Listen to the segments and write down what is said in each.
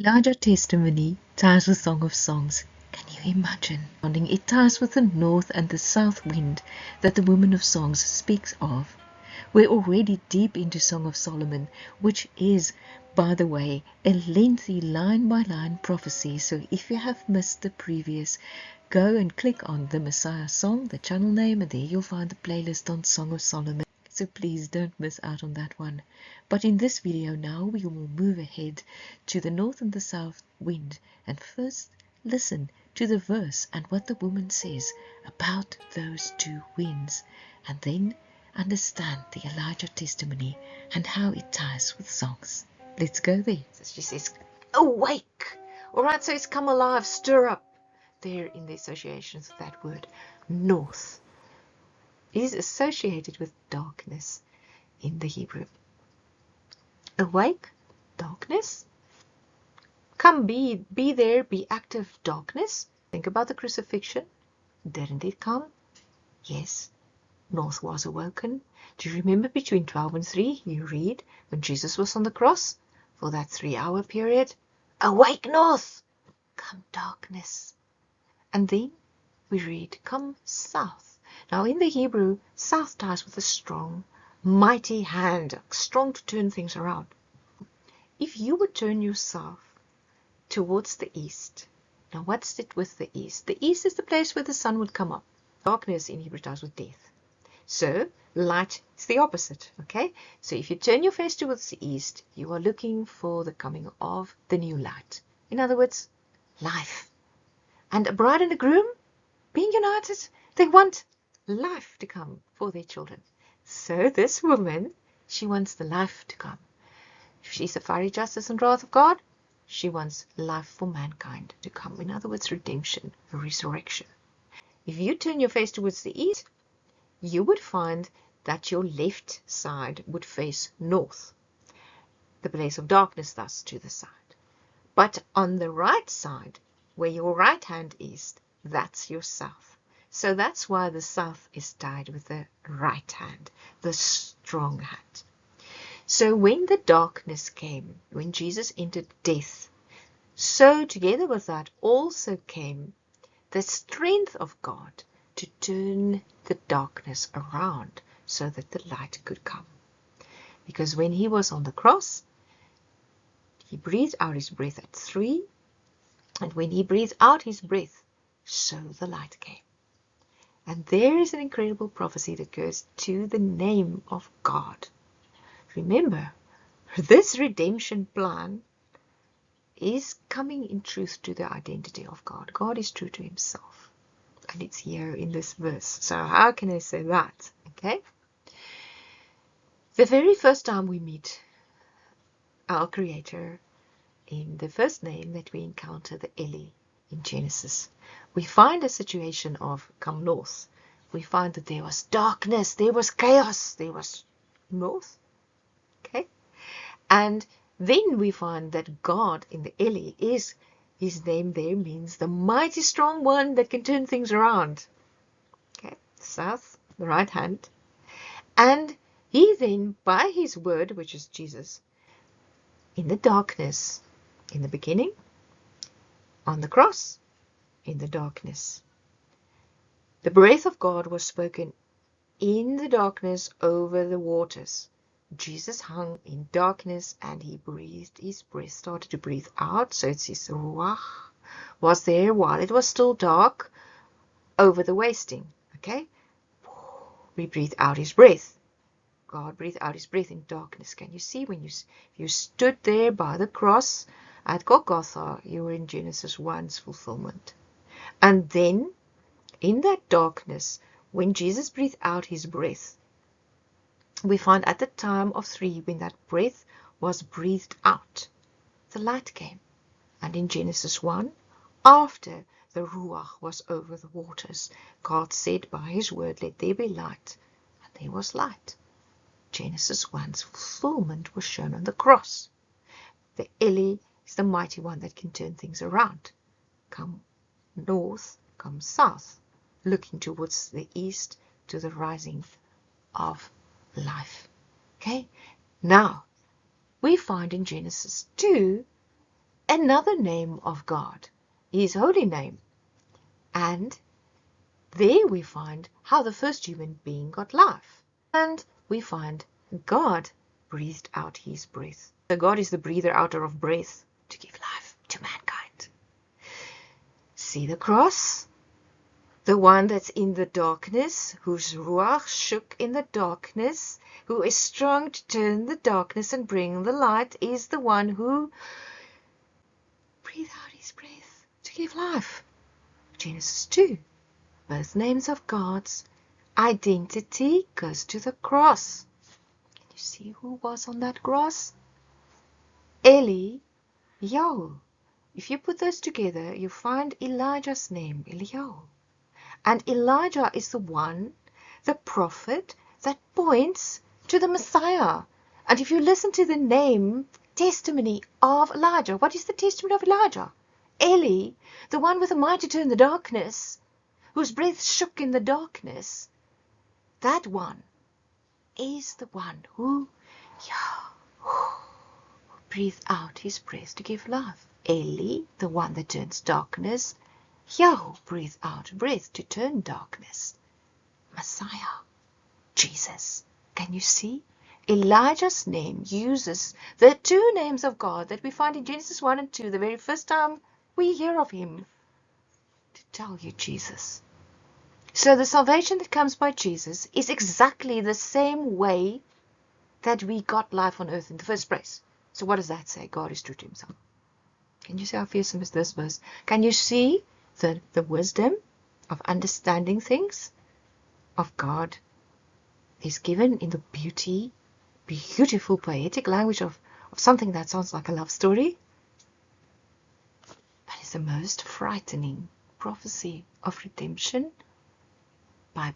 Elijah testimony ties with Song of Songs. Can you imagine? It ties with the north and the south wind that the Woman of Songs speaks of. We're already deep into Song of Solomon, which is, by the way, a lengthy line-by-line prophecy. So if you have missed the previous, go and click on the Messiah Song, the channel name, and there you'll find the playlist on Song of Solomon. So please don't miss out on that one. But in this video now, we will move ahead to the north and the south wind. And first, listen to the verse and what the woman says about those two winds. And then understand the Elijah testimony and how it ties with songs. Let's go there. She says, awake. All right, so it's come alive, stir up. There in the associations of that word, north, is associated with darkness in the Hebrew. Awake, darkness. Come, be there, be active, darkness. Think about the crucifixion. Didn't it come? Yes. North was awoken. Do you remember between 12 and 3 you read when Jesus was on the cross for that 3-hour period? Awake, north. Come, darkness. And then we read, come, south. Now in the Hebrew, south ties with a strong, mighty hand, strong to turn things around. If you would turn yourself towards the east, now what's it with the east? The east is the place where the sun would come up. Darkness in Hebrew ties with death. So light is the opposite, okay? So if you turn your face towards the east, you are looking for the coming of the new light. In other words, life. And a bride and a groom being united, they want life to come for their children. So this woman, she wants the life to come. If she's the fiery justice and wrath of God, she wants life for mankind to come. In other words, redemption, resurrection. If you turn your face towards the east, you would find that your left side would face north, the place of darkness thus to the side. But on the right side, where your right hand is, that's your south. So that's why the south is tied with the right hand, the strong hand. So when the darkness came, when Jesus entered death, so together with that also came the strength of God to turn the darkness around so that the light could come. Because when he was on the cross, he breathed out his breath at 3, and when he breathed out his breath, so the light came. And there is an incredible prophecy that goes to the name of God. Remember, this redemption plan is coming in truth to the identity of God. God is true to himself. And it's here in this verse. So how can I say that? Okay. The very first time we meet our Creator, in the first name that we encounter, the Eli, in Genesis, we find a situation of come north. We find that there was darkness, there was chaos, there was north. Okay. And then we find that God in the Eli is, his name there means the mighty strong one that can turn things around. Okay, south, the right hand. And he then, by his word, which is Jesus, in the darkness, in the beginning, on the cross, in the darkness. The breath of God was spoken in the darkness over the waters. Jesus hung in darkness and he breathed his breath, started to breathe out. So it's his ruach was there while it was still dark over the wasting. Okay, we breathe out his breath. God breathed out his breath in darkness. Can you see when you stood there by the cross at Golgotha, you were in Genesis 1's fulfillment. And then in that darkness, when Jesus breathed out his breath, we find at the time of 3, when that breath was breathed out, the light came. And in Genesis 1, after the Ruach was over the waters, God said by his word, let there be light. And there was light. Genesis 1's fulfillment was shown on the cross. The Eli is the mighty one that can turn things around. Come north, come south, looking towards the east to the rising of life. Okay, now we find in Genesis 2 another name of God, his holy name. And there we find how the first human being got life. And we find God breathed out his breath. So God is the breather outer of breath to give life to mankind. See the cross? The one that's in the darkness, whose ruach shook in the darkness, who is strong to turn the darkness and bring the light, is the one who breathed out his breath to give life. Genesis 2. Both names of God's identity goes to the cross. Can you see who was on that cross? Eli, Eliyahu. If you put those together, you find Elijah's name, Eliyahu. And Elijah is the one, the prophet, that points to the Messiah. And if you listen to the name, testimony of Elijah, what is the testimony of Elijah? Eli, the one with the might to turn the darkness, whose breath shook in the darkness, that one is the one who breathed out his breath to give life. Eli, the one that turns darkness, Yahweh breathed out breath to turn darkness. Messiah, Jesus. Can you see? Elijah's name uses the two names of God that we find in Genesis 1 and 2, the very first time we hear of him, to tell you Jesus. So the salvation that comes by Jesus is exactly the same way that we got life on earth in the first place. So what does that say? God is true to himself. Can you see how fearsome is this verse? Can you see the wisdom of understanding things of God is given in the beautiful poetic language of something that sounds like a love story? That is the most frightening prophecy of redemption by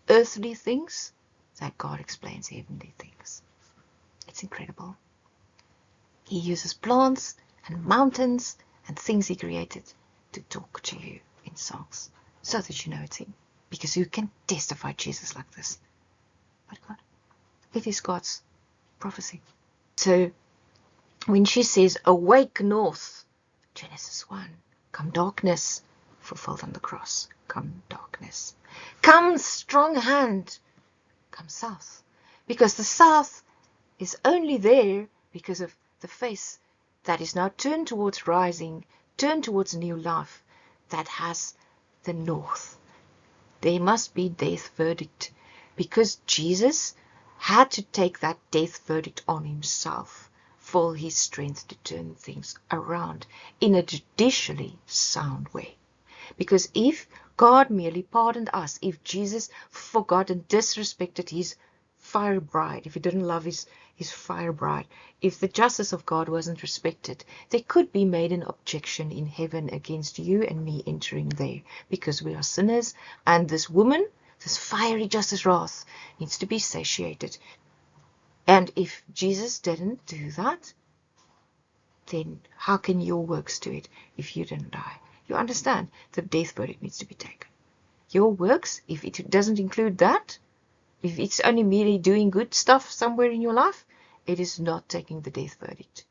earthly things that God explains heavenly things. It's incredible. He uses plants and mountains and things he created to talk to you in songs so that you know it's him, because you can testify Jesus like this. But God, it is God's prophecy. So when she says, awake north, Genesis 1, come darkness, fulfilled on the cross, come darkness. Come strong hand, come south. Because the south is only there because of the face that is now turned towards rising, turned towards new life, that has the north. There must be death verdict, because Jesus had to take that death verdict on himself for his strength to turn things around in a judicially sound way. Because if God merely pardoned us, if Jesus forgot and disrespected his fire bride, if he didn't love his fire bride, if the justice of God wasn't respected, there could be made an objection in heaven against you and me entering there, because we are sinners, and this woman, this fiery justice wrath, needs to be satiated. And if Jesus didn't do that, then how can your works do it if you didn't die? You understand, the death verdict needs to be taken. Your works, if it doesn't include that, if it's only merely doing good stuff somewhere in your life, it is not taking the death verdict.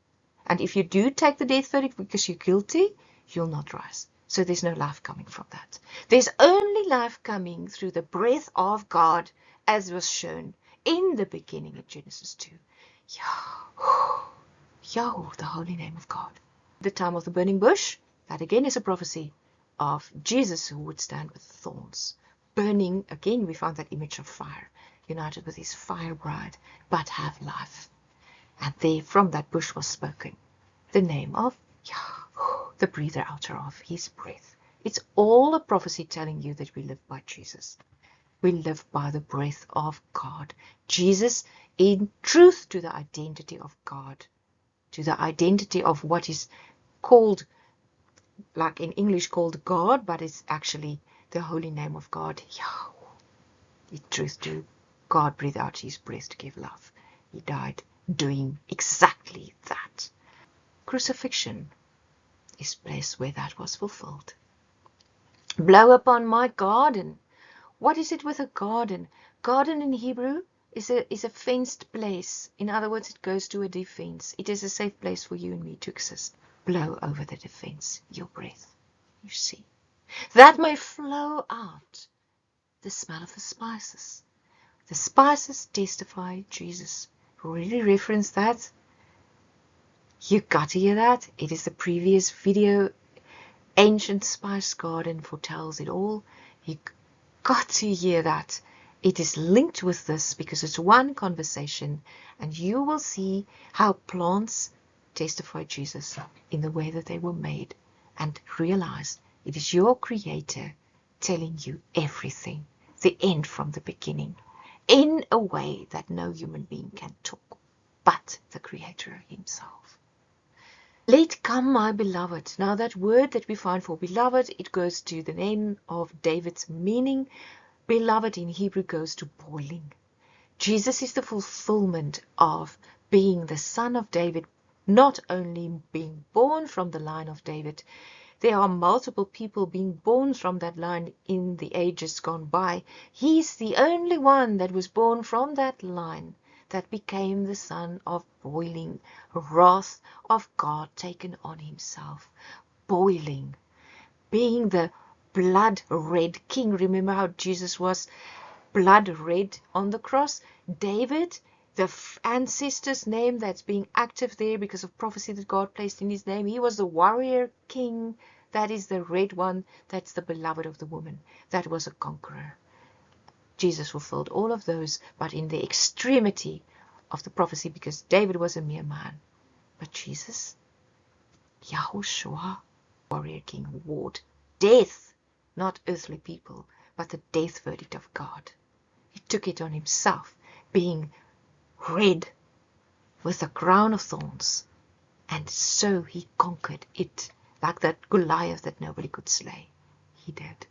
And if you do take the death verdict because you're guilty, you'll not rise. So there's no life coming from that. There's only life coming through the breath of God, as was shown in the beginning in Genesis 2. Yahweh, the holy name of God. The time of the burning bush, that again is a prophecy of Jesus who would stand with thorns. Burning, again we found that image of fire, united with his fire bride, but have life. And there from that bush was spoken the name of Yahweh, the breather outer of his breath. It's all a prophecy telling you that we live by Jesus. We live by the breath of God. Jesus in truth to the identity of God, to the identity of what is called, like in English called God, but it's actually the holy name of God, Yahweh. In truth to God breathed out his breath to give life. He died doing exactly that. Crucifixion is place where that was fulfilled. Blow upon my garden. What is it with a garden? Garden in Hebrew is a fenced place. In other words, it goes to a defense. It is a safe place for you and me to exist. Blow over the defense, your breath. You see, that may flow out the smell of the spices. The spices testify Jesus. Really reference that. You got to hear that. It is the previous video. Ancient Spice Garden foretells it all. You got to hear that. It is linked with this because it's one conversation, and you will see how plants testify Jesus in the way that they were made, and realize it is your Creator telling you everything, the end from the beginning, in a way that no human being can talk but the Creator himself. Let come, my beloved. Now that word that we find for beloved, it goes to the name of David's meaning. Beloved in Hebrew goes to boiling. Jesus is the fulfillment of being the son of David, not only being born from the line of David. There are multiple people being born from that line in the ages gone by. He's the only one that was born from that line that became the son of boiling, wrath of God taken on himself. Boiling, being the blood-red king. Remember how Jesus was blood-red on the cross? David, the ancestor's name that's being active there because of prophecy that God placed in his name. He was the warrior king. That is the red one. That's the beloved of the woman. That was a conqueror. Jesus fulfilled all of those, but in the extremity of the prophecy, because David was a mere man. But Jesus, Yahushua, warrior king, warred death, not earthly people, but the death verdict of God. He took it on himself, being red with a crown of thorns, and so he conquered it, like that Goliath that nobody could slay. He did.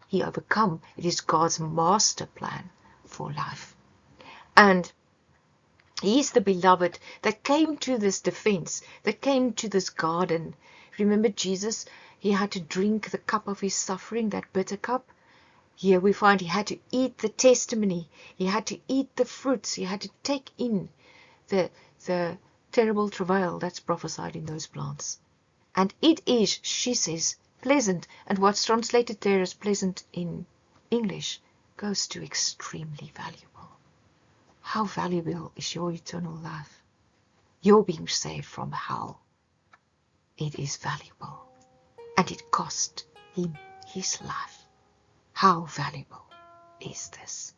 He overcome. It is God's master plan for life. And he's the beloved that came to this defense, that came to this garden. Remember Jesus, he had to drink the cup of his suffering, that bitter cup. Here we find he had to eat the testimony. He had to eat the fruits. He had to take in the terrible travail that's prophesied in those plants. And it is, she says, pleasant. And what's translated there as pleasant in English goes to extremely valuable. How valuable is your eternal life? You're being saved from hell. It is valuable. And it cost him his life. How valuable is this?